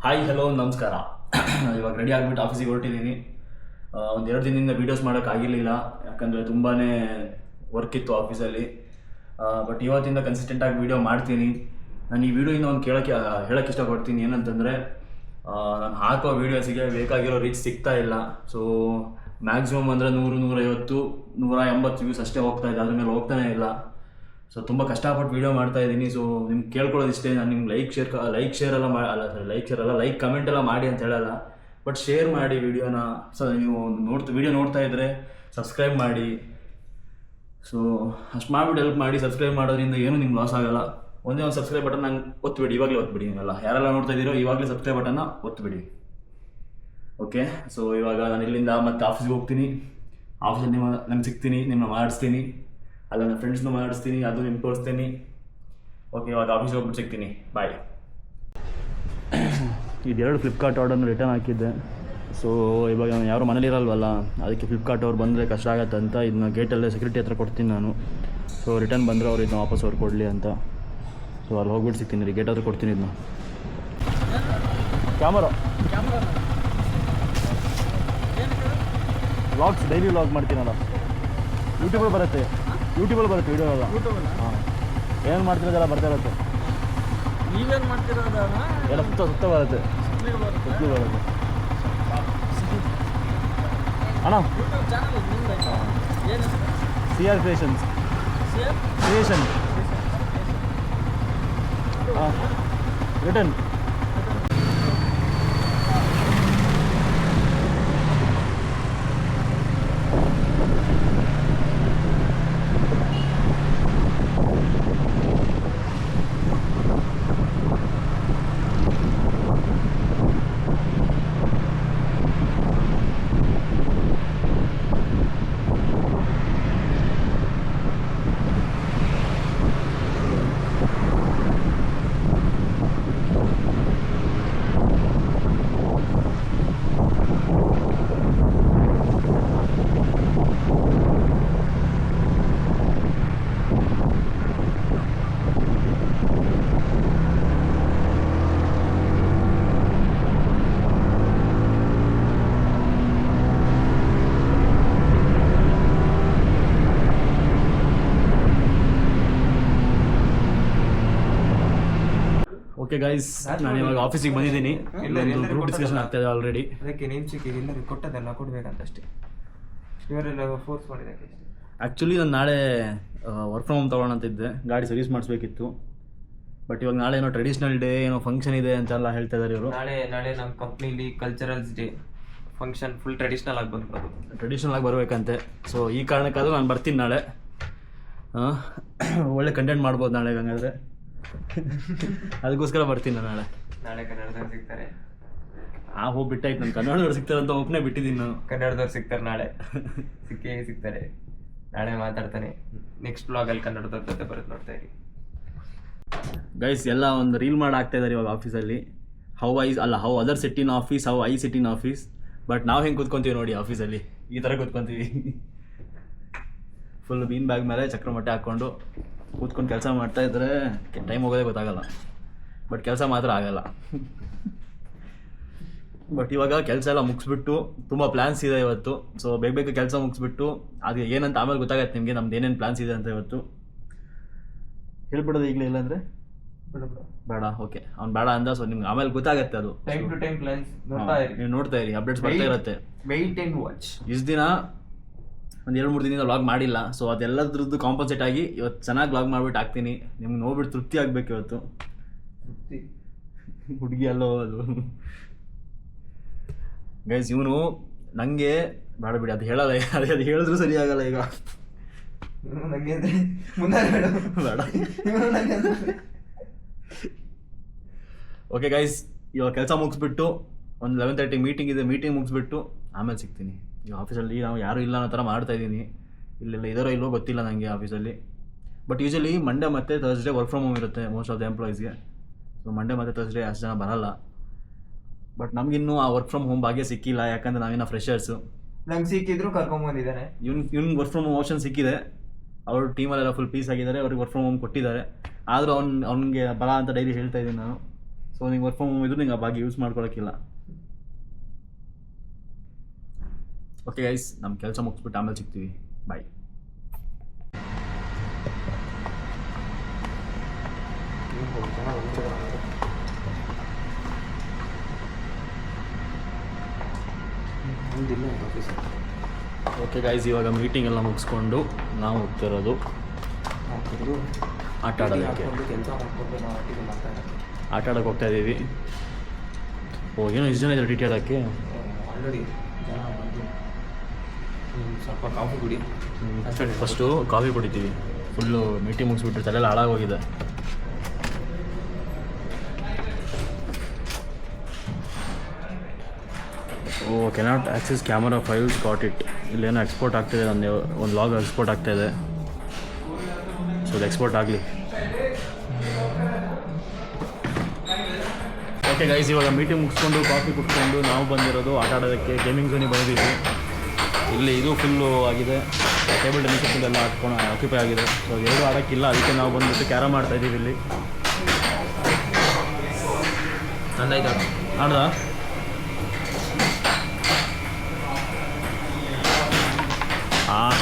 Hi hello ನಮಸ್ಕಾರ. ಇವಾಗ ready ಆಗಿಬಿಟ್ಟು ಆಫೀಸಿಗೆ ಹೊರಟಿದ್ದೀನಿ. ಒಂದೆರಡು ದಿನದಿಂದ ವೀಡಿಯೋಸ್ ಮಾಡೋಕ್ಕಾಗಿರಲಿಲ್ಲ, ಯಾಕಂದರೆ ತುಂಬಾ ವರ್ಕ್ ಇತ್ತು ಆಫೀಸಲ್ಲಿ. ಬಟ್ ಇವತ್ತಿಂದ ಕನ್ಸಿಸ್ಟೆಂಟಾಗಿ ವೀಡಿಯೋ ಮಾಡ್ತೀನಿ. ನಾನು ಈ ವಿಡಿಯೋಯಿಂದ ಒಂದು ಹೇಳೋಕ್ಕೆ ಇಷ್ಟಪಡ್ತೀನಿ. ಏನಂತಂದರೆ, ನಾನು ಹಾಕೋ ವೀಡಿಯೋಸಿಗೆ ಬೇಕಾಗಿರೋ ರೀಚ್ ಸಿಗ್ತಾ ಇಲ್ಲ. ಸೊ ಮ್ಯಾಕ್ಸಿಮಮ್ ಅಂದರೆ 100, 150, 180 ವ್ಯೂಸ್ ಅಷ್ಟೇ ಹೋಗ್ತಾ ಇದೆ, ಅದ್ರ ಮೇಲೆ ಹೋಗ್ತಾನೆ ಇಲ್ಲ. ಸೊ ತುಂಬ ಕಷ್ಟಪಟ್ಟು ವೀಡಿಯೋ ಮಾಡ್ತಾ ಇದ್ದೀನಿ. ಸೊ ನಿಮ್ಗೆ ಕೇಳ್ಕೊಳ್ಳೋದಿಷ್ಟೇ, ನಾನು ನಿಮ್ಗೆ ಲೈಕ್ ಕಮೆಂಟ್ ಎಲ್ಲ ಮಾಡಿ ಅಂತ ಹೇಳಲ್ಲ, ಬಟ್ ಶೇರ್ ಮಾಡಿ ವಿಡಿಯೋನ. ಸೊ ನೀವು ವಿಡಿಯೋ ನೋಡ್ತಾ ಇದ್ದರೆ ಸಬ್ಸ್ಕ್ರೈಬ್ ಮಾಡಿ. ಸೊ ಅಷ್ಟು ಮಾಡಿಬಿಟ್ಟು ಹೆಲ್ಪ್ ಮಾಡಿ. ಸಬ್ಸ್ಕ್ರೈಬ್ ಮಾಡೋದ್ರಿಂದ ಏನೂ ನಿಮ್ಗೆ ಲಾಸ್ ಆಗೋಲ್ಲ. ಒಂದೇ ಒಂದು ಸಬ್ಸ್ಕ್ರೈಬ್ ಬಟನ್ ನಂಗೆ ಒತ್ತಿಬಿಡಿ, ಇವಾಗಲೇ ಒತ್ತಿಬಿಡಿ. ನೀವೆಲ್ಲ ಯಾರೆಲ್ಲ ನೋಡ್ತಾ ಇದ್ದೀರೋ ಇವಾಗಲೇ ಸಬ್ಸ್ಕ್ರೈಬ್ ಬಟನ್ನ ಒತ್ತಿಬಿಡಿ. ಓಕೆ, ಸೊ ಇವಾಗ ನಾನು ಇಲ್ಲಿಂದ ಮತ್ತೆ ಆಫೀಸ್ಗೆ ಹೋಗ್ತೀನಿ. ಆಫೀಸಲ್ಲಿ ನಂಗೆ ಸಿಗ್ತೀನಿ, ನಿಮ್ಮನ್ನ ಮಾಡಿಸ್ತೀನಿ, ಅಲ್ಲ ನನ್ನ ಫ್ರೆಂಡ್ಸ್ನ ಮಾಡಿಸ್ತೀನಿ, ಅದು ನಿಮ್ಗೆ ತೋರಿಸ್ತೀನಿ. ಓಕೆ, ಇವಾಗ ಆಫೀಸ್ಗೆ ಹೋಗ್ಬಿಟ್ಟು ಸಿಗ್ತೀನಿ. ಬಾಯ್. ಇದೆರಡು ಫ್ಲಿಪ್ಕಾರ್ಟ್ ಆರ್ಡರ್ನ ರಿಟರ್ನ್ ಹಾಕಿದ್ದೆ. ಸೊ ಇವಾಗ ನಾನು ಯಾರು ಮನೇಲಿರಲ್ವಲ್ಲ, ಅದಕ್ಕೆ ಫ್ಲಿಪ್ಕಾರ್ಟ್ ಅವ್ರು ಬಂದರೆ ಕಷ್ಟ ಆಗತ್ತೆ ಅಂತ ಇದನ್ನ ಗೇಟಲ್ಲೇ ಸೆಕ್ಯೂರಿಟಿ ಹತ್ರ ಕೊಡ್ತೀನಿ ನಾನು. ಸೊ ರಿಟರ್ನ್ ಬಂದರೆ ಅವ್ರು ಇದನ್ನ ವಾಪಸ್ ಅವ್ರು ಕೊಡಲಿ ಅಂತ. ಸೊ ಅಲ್ಲಿ ಹೋಗ್ಬಿಟ್ಟು ಸಿಗ್ತೀನಿ ರೀ, ಗೇಟ್ ಹತ್ರ ಕೊಡ್ತೀನಿ ಇದನ್ನ. ಕ್ಯಾಮರಾ ವ್ಲಾಗ್ಸ್ ಡೈಲಿ ವ್ಲಾಗ್ ಮಾಡ್ತೀನಲ್ಲ, ಯೂಟ್ಯೂಬಲ್ಲಿ ಬರುತ್ತೆ ವಿಡಿಯೋ ಎಲ್ಲ. ಹಾಂ, ಏನು ಮಾಡ್ತಿರೋದೆಲ್ಲ ಬರ್ತಾ ಇರುತ್ತೆ. ನೀವೇನು ಮಾಡ್ತಿರೋದ ಎಲ್ಲ ಸುತ್ತ ಬರುತ್ತೆ, ಸುತ್ತಲೂ ಬರುತ್ತೆ. ಅಣ್ಣ CR ಕ್ರಿಯೇಷನ್ಸ್ ಹಾಂ, ರಿಟರ್ನ್. ಓಕೆ ಗೈಸ್, ನಾನು ಇವಾಗ ಆಫೀಸಿಗೆ ಬಂದಿದ್ದೀನಿ. ಇಲ್ಲೊಂದು ಗ್ರೂಪ್ ಡಿಸ್ಕಷನ್ ಆಗ್ತಾ ಇದೆ ಆಲ್ರೆಡಿ. ಅದಕ್ಕೆ ನೇಮ್ ಸಿಕ್ಕಿದೆ, ಎಲ್ಲರಿಗೆ ಕೊಟ್ಟದೆಲ್ಲ ಕೊಡ್ಬೇಕಂತಷ್ಟೇ. ಇವರೆಲ್ಲ ಫೋರ್ಸ್ ಮಾಡಿದ್ದಕ್ಕೆ. ಆ್ಯಕ್ಚುಲಿ ನಾನು ನಾಳೆ ವರ್ಕ್ ಫ್ರಮ್ ಹೋಮ್ ತೊಗೊಳ್ಳೋಣ ಅಂತಿದ್ದೆ, ಗಾಡಿ ಸರ್ವಿಸ್ ಮಾಡಿಸ್ಬೇಕಿತ್ತು. ಬಟ್ ಇವಾಗ ನಾಳೆ ಏನೋ ಟ್ರೆಡಿಷ್ನಲ್ ಡೇ, ಏನೋ ಫಂಕ್ಷನ್ ಇದೆ ಅಂತೆಲ್ಲ ಹೇಳ್ತಾ ಇದ್ದಾರೆ ಇವರು. ನಾಳೆ ನಮ್ಮ ಕಂಪ್ನಿಲಿ culturals day function, full traditional ಆಗಿ ಬರಬೇಕಂತೆ. ಸೊ ಈ ಕಾರಣಕ್ಕಾದ್ರೂ ನಾನು ಬರ್ತೀನಿ ನಾಳೆ. ಒಳ್ಳೆ ಕಂಟೆಂಟ್ ಮಾಡ್ಬೋದು ನಾಳೆ, ಹಂಗಾದ್ರೆ ಅದಕ್ಕೋಸ್ಕರ ಬರ್ತೀನಿ ನಾನು ನಾಳೆ ಕನ್ನಡದವ್ರು ಸಿಗ್ತಾರೆ. ಹೋಗ್ಬಿಟ್ಟಾಯ್ತು, ನಾನು ಕನ್ನಡದವ್ರು ಸಿಗ್ತಾರೆ ಅಂತ ಒಬ್ಬನೇ ಬಿಟ್ಟಿದ್ದೀನಿ ನಾನು. ಕನ್ನಡದವ್ರು ಸಿಗ್ತಾರೆ ನಾಳೆ, ಸಿಗ್ತಾರೆ. ನಾಳೆ ಮಾತಾಡ್ತಾನೆ. ನೆಕ್ಸ್ಟ್ ಬ್ಲಾಗಲ್ಲಿ ಕನ್ನಡದವ್ರ ಜೊತೆ ಬರುತ್ತೆ, ನೋಡ್ತಾ ಇರಿ ಗೈಸ್. ಎಲ್ಲ ಒಂದು ರೀಲ್ ಮಾಡಿ ಆಗ್ತಾ ಇದ್ದಾರೆ ಇವಾಗ ಆಫೀಸಲ್ಲಿ. How other sit in office, how I sit in office. But ನಾವು ಹೆಂಗೆ ಕೂತ್ಕೊಂತೀವಿ ನೋಡಿ ಆಫೀಸಲ್ಲಿ, ಈ ಥರ ಕೂತ್ಕೊಂತೀವಿ. ಫುಲ್ ಬೀನ್ ಬ್ಯಾಗ್ ಮೇಲೆ ಚಕ್ರ ಮೊಟ್ಟೆ ಹಾಕ್ಕೊಂಡು ಕೂತ್ಕೊಂಡು ಕೆಲಸ ಮಾಡ್ತಾ ಇದ್ರೆ ಟೈಮ್ ಹೋಗೋದೇ ಗೊತ್ತಾಗಲ್ಲ. ಬಟ್ ಕೆಲಸ ಮಾತ್ರ ಆಗಲ್ಲ. ಬಟ್ ಇವಾಗ ಕೆಲಸ ಎಲ್ಲ ಮುಗಿಸ್ಬಿಟ್ಟು, ತುಂಬ ಪ್ಲ್ಯಾನ್ಸ್ ಇದೆ ಇವತ್ತು. ಸೊ ಬೇಗ ಕೆಲಸ ಮುಗಿಸ್ಬಿಟ್ಟು ಅದು ಏನಂತ ಆಮೇಲೆ ಗೊತ್ತಾಗತ್ತೆ ನಿಮಗೆ, ನಮ್ದು ಏನೇನು ಪ್ಲ್ಯಾನ್ಸ್ ಇದೆ ಅಂತ ಇವತ್ತು. ಹೇಳ್ಬಿಡೋದು ಈಗಲೇ, ಇಲ್ಲಾಂದರೆ ಬೇಡ. ಓಕೆ, ಅವ್ನು ಬೇಡ ಅಂದ. ಸೊ ನಿಮ್ಗೆ ಆಮೇಲೆ ಗೊತ್ತಾಗತ್ತೆ ಅದು. ಟೈಮ್ ಟು ಟೈಮ್ ಪ್ಲಾನ್ಸ್ ನೀವು ನೋಡ್ತಾ ಇರಿ, ಅಪ್ಡೇಟ್ಸ್ ಬರ್ತಾ ಇರುತ್ತೆ. Wait and watch. ಇಷ್ಟು ದಿನ ಒಂದು 2-3 ದಿನದಿಂದ ವ್ಲಾಗ್ ಮಾಡಿಲ್ಲ. ಸೊ ಅದೆಲ್ಲದ್ರದ್ದು ಕಾಂಪನ್ಸೇಟ್ ಆಗಿ ಇವತ್ತು ಚೆನ್ನಾಗಿ ವ್ಲಾಗ್ ಮಾಡಿಬಿಟ್ಟು ಹಾಕ್ತೀನಿ. ನಿಮ್ಗೆ ನೋಡ್ಬಿಟ್ಟು ತೃಪ್ತಿ ಆಗ್ಬೇಕು ಇವತ್ತು. ಹುಡುಗಿ ಅಲ್ಲೋ ಅದು ಗೈಸ್. ಇವನು ನನಗೆ ಬೇಡ ಬಿಡಿ, ಅದು ಹೇಳಲ್ಲ, ಅದು ಹೇಳಿದ್ರು ಸರಿ ಆಗಲ್ಲ ಈಗ. ಬೇಡ. ಓಕೆ ಗೈಸ್, ಇವಾಗ ಕೆಲಸ ಮುಗಿಸ್ಬಿಟ್ಟು ಒಂದು 11:30 ಮೀಟಿಂಗ್ ಇದೆ, ಮೀಟಿಂಗ್ ಮುಗಿಸ್ಬಿಟ್ಟು ಆಮೇಲೆ ಸಿಗ್ತೀನಿ. ಈ ಆಫೀಸಲ್ಲಿ ನಾವು ಯಾರೂ ಇಲ್ಲ ಅನ್ನೋ ಥರ ಮಾಡ್ತಾಯಿದ್ದೀನಿ. ಇಲ್ಲೆಲ್ಲ ಇದಾರೋ ಇಲ್ಲೋ ಗೊತ್ತಿಲ್ಲ ನನಗೆ ಆಫೀಸಲ್ಲಿ. ಬಟ್ ಯೂಶಲಿ ಮಂಡೇ ಮತ್ತು ಥರ್ಸ್ಡೇ ವರ್ಕ್ ಫ್ರಮ್ ಹೋಮ್ ಇರುತ್ತೆ ಮೋಸ್ಟ್ ಆಫ್ ದ ಎಂಪ್ಲಾಯೀಸ್ಗೆ. ಸೊ ಮಂಡೇ ಮತ್ತು ಥರ್ಸ್ಡೇ ಅಷ್ಟು ಜನ ಬರಲ್ಲ. ಬಟ್ ನಮಗಿನ್ನೂ ಆ ವರ್ಕ್ ಫ್ರಮ್ ಹೋಮ್ ಭಾಗ್ಯ ಸಿಕ್ಕಿಲ್ಲ, ಯಾಕಂದರೆ ನಾವಿನ್ನ ಫ್ರೆಷರ್ಸು. ನಂಗೆ ಸಿಕ್ಕಿದ್ರು ಕರ್ಕೊಂಬಂದಿದ್ದಾನೆ. ಇವ್ನಿಗೆ ವರ್ಕ್ ಫ್ರಮ್ ಹೋಮ್ ಆಪ್ಷನ್ ಸಿಕ್ಕಿದೆ. ಅವ್ರ ಟೀಮಲ್ಲೆಲ್ಲ ಫುಲ್ ಪೀಸ್ ಆಗಿದ್ದಾರೆ, ಅವ್ರಿಗೆ ವರ್ಕ್ ಫ್ರಮ್ ಹೋಮ್ ಕೊಟ್ಟಿದ್ದಾರೆ. ಆದರೂ ಅವ್ನಿಗೆ ಬರ ಅಂತ ಡೈಲಿ ಹೇಳ್ತಾ ಇದ್ದೀನಿ ನಾನು. ಸೊ ನಿಂಗೆ ವರ್ಕ್ ಫ್ರಮ್ ಹೋಮ್ ಇದ್ರು ನಿಂಗೆ ಆ ಭಾಗ್ಯ ಯೂಸ್ ಮಾಡ್ಕೊಳಕ್ಕಿಲ್ಲ. ಓಕೆ ಗೈಸ್, ನಮ್ಮ ಕೆಲಸ ಮುಗಿಸ್ಬಿಟ್ಟು ಆಮೇಲೆ ಸಿಗ್ತೀವಿ. ಬಾಯ್. ಓಕೆ ಗೈಸ್, ಇವಾಗ ಮೀಟಿಂಗ್ ಎಲ್ಲ ಮುಗಿಸ್ಕೊಂಡು ನಾವು ಹೋಗ್ತಿರೋದು ಆಟ ಆಡೋದಕ್ಕೆ. ಆಟ ಆಡೋಕೆ ಹೋಗ್ತಾ ಇದ್ದೀವಿ. ಓ, ಏನೋ ಇಷ್ಟು ಜನ ಇದ್ದಾರೆ ಟಿ ಟಿ ಆಡೋಕ್ಕೆ. ಆಲ್ರೆಡಿ ಜನ ಬಂದು ಸ್ವಲ್ಪ ಕಾಫಿ ಕುಡಿ. ಫಸ್ಟು ಕಾಫಿ ಕುಡಿತೀವಿ. ಫುಲ್ಲು ಮೀಟಿಂಗ್ ಮುಗಿಸ್ಬಿಟ್ರೆ ತಲೆಲ್ಲ ಹಾಳಾಗೋಗಿದೆ. Oh, cannot access camera files got it. ಇಲ್ಲೇನೋ ಎಕ್ಸ್ಪೋರ್ಟ್ ಆಗ್ತಾಯಿದೆ, ನನ್ನ ಒಂದು ಲಾಗ್ ಎಕ್ಸ್ಪೋರ್ಟ್ ಆಗ್ತಾಯಿದೆ. ಸೊ ಅದು ಎಕ್ಸ್ಪೋರ್ಟ್ ಆಗಲಿ. ಓಕೆ ಗೈಸ್, ಇವಾಗ ಮೀಟಿಂಗ್ ಮುಗಿಸ್ಕೊಂಡು ಕಾಫಿ ಕುಟ್ಕೊಂಡು ನಾವು ಬಂದಿರೋದು ಆಟ ಆಡೋದಕ್ಕೆ. ಗೇಮಿಂಗ್ ಝೋನಿಗೆ ಬಂದಿದ್ದೀವಿ. ಇಲ್ಲಿ ಇದು ಫುಲ್ಲು ಆಗಿದೆ, ಟೇಬಲ್ ಟೆನ್ನಿಸ್ ಎಲ್ಲ ಆಡ್ಕೊಂಡು ಆಕ್ಯುಪೈ ಆಗಿದೆ. ಸೊ ಎರಡು ಆಡೋಕ್ಕಿಲ್ಲ, ಅದಕ್ಕೆ ನಾವು ಬಂದುಬಿಟ್ಟು ಕ್ಯಾರಮ್ ಆಡ್ತಾಯಿದ್ದೀವಿ ಇಲ್ಲಿ. ನಂದಾಯ್ತು ಆಡ್ದ ಹಾಂ.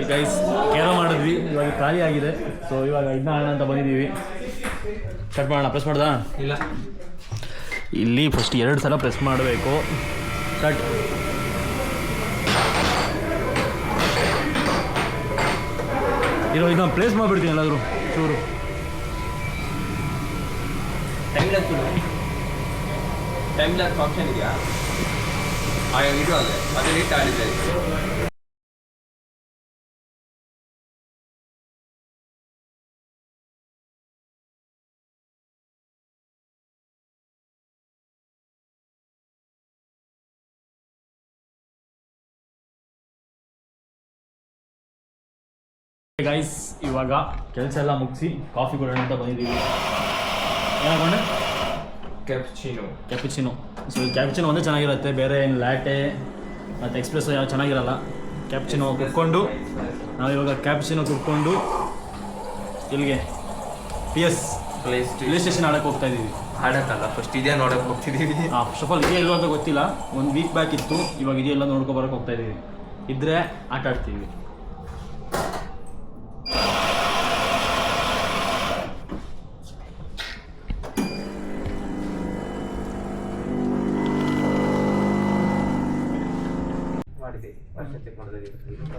ಗೈಸ್, ಕೇರೋ ಮಾಡಿದ್ವಿ, ಇವಾಗ ಖಾಲಿ ಆಗಿದೆ. ಸೊ ಇವಾಗ ಇದನ್ನ ಆಡೋಣ ಅಂತ ಬಂದಿದ್ದೀವಿ. ಕಟ್ ಮಾಡೋಣ. ಪ್ರೆಸ್ ಮಾಡ್ದಾ? ಇಲ್ಲ, ಇಲ್ಲಿ ಫಸ್ಟ್ 2 ಸಲ ಪ್ರೆಸ್ ಮಾಡಬೇಕು. ಕಟ್. ಇದನ್ನ ಪ್ಲೇಸ್ ಮಾಡಿಬಿಡ್ತೀನಿ ಎಲ್ಲಾದರೂ ಚೂರು. ಟೈಮ್ ಲ್ಯಾಪ್ಸ್ ಆಪ್ಷನ್ ಇದೆಯಾ? ಇದು ಅದೇ ಅದೇ ರೀತಿ ಆಡಿದೆ. ಗೈಸ್, ಇವಾಗ ಕೆಲಸ ಎಲ್ಲ ಮುಗಿಸಿ ಕಾಫಿ ಕೊಡೋಣ ಅಂತ ಬಂದಿದ್ದೀವಿ. ಏನಾಗೊಂಡೆ? ಕ್ಯಾಪುಚಿನೋ. ಸೊ ಈ ಕ್ಯಾಪುಚಿನೋ ಒಂದೇ ಚೆನ್ನಾಗಿರುತ್ತೆ, ಬೇರೆ ಏನು ಲ್ಯಾಟೆ ಮತ್ತು ಎಕ್ಸ್ಪ್ರೆಸ್ಸೋ ಯಾವ ಚೆನ್ನಾಗಿರಲ್ಲ. ಕ್ಯಾಪುಚಿನೋ ಕುಡ್ಕೊಂಡು ನಾವಿವಾಗ ಕ್ಯಾಪುಚಿನೋ ಕುಡ್ಕೊಂಡು ಇಲ್ಲಿಗೆ ಪ್ಲೇ ಸ್ಟೇಷನ್ ಆಡೋಕ್ಕೆ ಹೋಗ್ತಾ ಇದ್ದೀವಿ. ಆಡೋಕ್ಕಲ್ಲ, ಫಸ್ಟ್ ಇದೇ ನೋಡೋಕೆ ಹೋಗ್ತಿದ್ದೀವಿ. ಫಸ್ಟ್ ಆಫ್ ಆಲ್ ಇದೆಯಾ ಇಲ್ಲೋ ಅಂತ ಗೊತ್ತಿಲ್ಲ. 1 ವೀಕ್ ಬ್ಯಾಕ್ ಇತ್ತು, ಇವಾಗ ಇದೆಯಲ್ಲ ನೋಡ್ಕೊಬರೋಕೆ ಹೋಗ್ತಾ ಇದ್ದೀವಿ. ಇದ್ದರೆ ಆಟ ಆಡ್ತೀವಿ.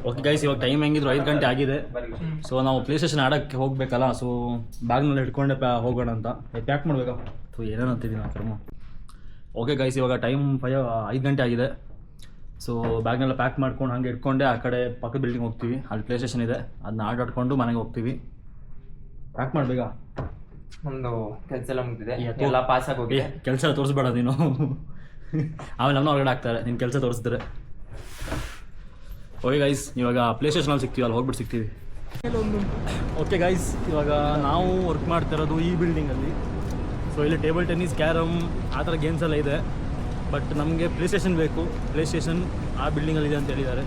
ಓಕೆ ಗೈಸ್, ಇವಾಗ ಟೈಮ್ ಹೆಂಗಿದ್ರು 5 ಗಂಟೆ ಆಗಿದೆ. ಸೊ ನಾವು ಪ್ಲೇ ಸ್ಟೇಷನ್ ಆಡೋಕ್ಕೆ ಹೋಗಬೇಕಲ್ಲ. ಸೊ ಬ್ಯಾಗ್ನಲ್ಲಿ ಹಿಡ್ಕೊಂಡೆ ಹೋಗೋಣ ಅಂತ. ಪ್ಯಾಕ್ ಮಾಡಬೇಕಾ? ಸೊ ಏನೇನು ಅಂತಿದ್ದೀನಿ ನಾನು ಕರ್ಮ. ಓಕೆ ಗೈಸ್, ಇವಾಗ ಟೈಮ್ 5 ಗಂಟೆ ಆಗಿದೆ. ಸೊ ಬ್ಯಾಗ್ನೆಲ್ಲ ಪ್ಯಾಕ್ ಮಾಡ್ಕೊಂಡು ಹಂಗೆ ಇಟ್ಕೊಂಡೆ ಆ ಕಡೆ ಪಕ್ಕದ ಬಿಲ್ಡಿಂಗ್ ಹೋಗ್ತೀವಿ. ಅಲ್ಲಿ ಪ್ಲೇ ಸ್ಟೇಷನ್ ಇದೆ, ಅದನ್ನ ಆಟಾಡ್ಕೊಂಡು ಮನೆಗೆ ಹೋಗ್ತೀವಿ. ಪ್ಯಾಕ್ ಮಾಡಬೇಕಾ? ಒಂದು ಕೆಲಸ ಎಲ್ಲ ಮುಗಿದಿದೆ, ಎಲ್ಲ ಪಾಸ್ ಆಗೋಗಿದೆ. ಕೆಲಸ ಎಲ್ಲ ತೋರಿಸ್ಬೇಡ ನೀನು. ಆಮೇಲೆ ನಮ್ಮ ಹೊರಗಡೆ ಆಗ್ತಾರೆ ನಿನ್ನ ಕೆಲಸ ತೋರಿಸಿದ್ರೆ. ಓಕೆ ಗೈಸ್, ಇವಾಗ ಪ್ಲೇ ಸ್ಟೇಷನಲ್ಲಿ ಸಿಗ್ತೀವಿ, ಅಲ್ಲಿ ಹೋಗ್ಬಿಟ್ಟು ಸಿಗ್ತೀವಿ. ಓಕೆ ಗೈಸ್, ಇವಾಗ ನಾವು ವರ್ಕ್ ಮಾಡ್ತಿರೋದು ಈ ಬಿಲ್ಡಿಂಗಲ್ಲಿ. ಸೊ ಇಲ್ಲಿ ಟೇಬಲ್ ಟೆನ್ನಿಸ್, ಕ್ಯಾರಮ್ ಆ ಥರ ಗೇಮ್ಸ್ ಎಲ್ಲ ಇದೆ. ಬಟ್ ನಮಗೆ ಪ್ಲೇ ಸ್ಟೇಷನ್ ಬೇಕು. ಪ್ಲೇ ಸ್ಟೇಷನ್ ಆ ಬಿಲ್ಡಿಂಗಲ್ಲಿದೆ ಅಂತ ಹೇಳಿದ್ದಾರೆ.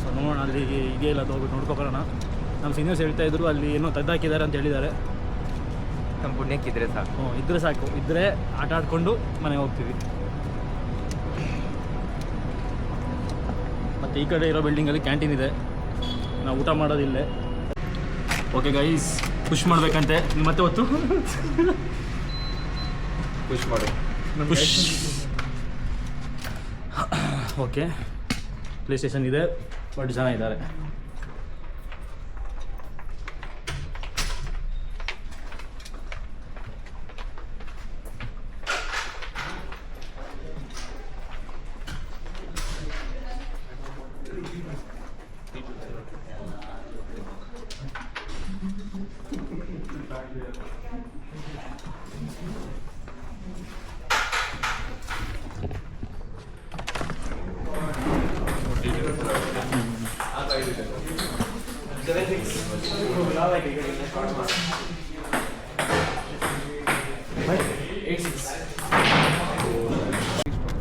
ಸೊ ನೋಡೋಣ, ಅಲ್ಲಿ ಇದೆಯಾ ಇಲ್ಲ ಅದು ಹೋಗ್ಬಿಟ್ಟು ನೋಡ್ಕೊಬರೋಣ. ನಮ್ಮ ಸೀನಿಯರ್ಸ್ ಹೇಳ್ತಾಯಿದ್ರು ಅಲ್ಲಿ ಏನೋ ತೆಗ್ದಾಕಿದ್ದಾರೆ ಅಂತ ಹೇಳಿದ್ದಾರೆ. ನಮ್ಮ ಪುಣ್ಯಕ್ಕಿದ್ರೆ ಸಾಕು. ಇದ್ದರೆ ಸಾಕು, ಇದ್ದರೆ ಆಟ ಆಡಿಕೊಂಡು ಮನೆಗೆ ಹೋಗ್ತೀವಿ. ಮತ್ತು ಈ ಕಡೆ ಇರೋ ಬಿಲ್ಡಿಂಗಲ್ಲಿ ಕ್ಯಾಂಟೀನ್ ಇದೆ, ನಾವು ಊಟ ಮಾಡೋದಿಲ್ಲೇ. ಓಕೆ ಗೈಸ್, ಪುಷ್ ಮಾಡಬೇಕಂತೆ ಮತ್ತೆ ಹೊತ್ತು ಪುಷ್ ಮಾಡು. ಪುಷ್. ಓಕೆ, ಪ್ಲೇ ಸ್ಟೇಷನ್ ಇದೆ, ಬಟ್ ಜನ ಇದ್ದಾರೆ.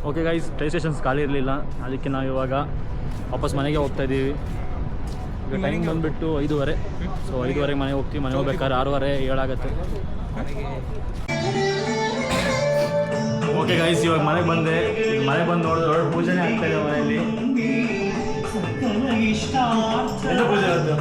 ಓಕೆ ಗೈಸ್, ಟ್ರೈ ಸ್ಟೇಷನ್ಸ್ ಖಾಲಿ ಇರಲಿಲ್ಲ, ಅದಕ್ಕೆ ನಾವು ಇವಾಗ ವಾಪಸ್ ಮನೆಗೆ ಹೋಗ್ತಾ ಇದ್ದೀವಿ. ಈಗ ಟೈಮ್ ಬಂದುಬಿಟ್ಟು 5:30. ಸೊ 5:30 ಮನೆಗೆ ಹೋಗ್ತೀವಿ. ಮನೆಗೆ ಹೋಗ್ಬೇಕಾದ್ರೆ 6:30 7 ಓಕೆ ಗೈಸ್, ಇವಾಗ ಮನೆಗೆ ಬಂದೆ. ಮನೆಗೆ ಬಂದು ನೋಡಿದ್ರೆ ಒಳ್ಳೆ ಪೂಜೆನೇ ಆಗ್ತಾ ಇದೆ ಮನೆಯಲ್ಲಿ. ಎಂತ ಪೂಜೆ ಆಯ್ತು?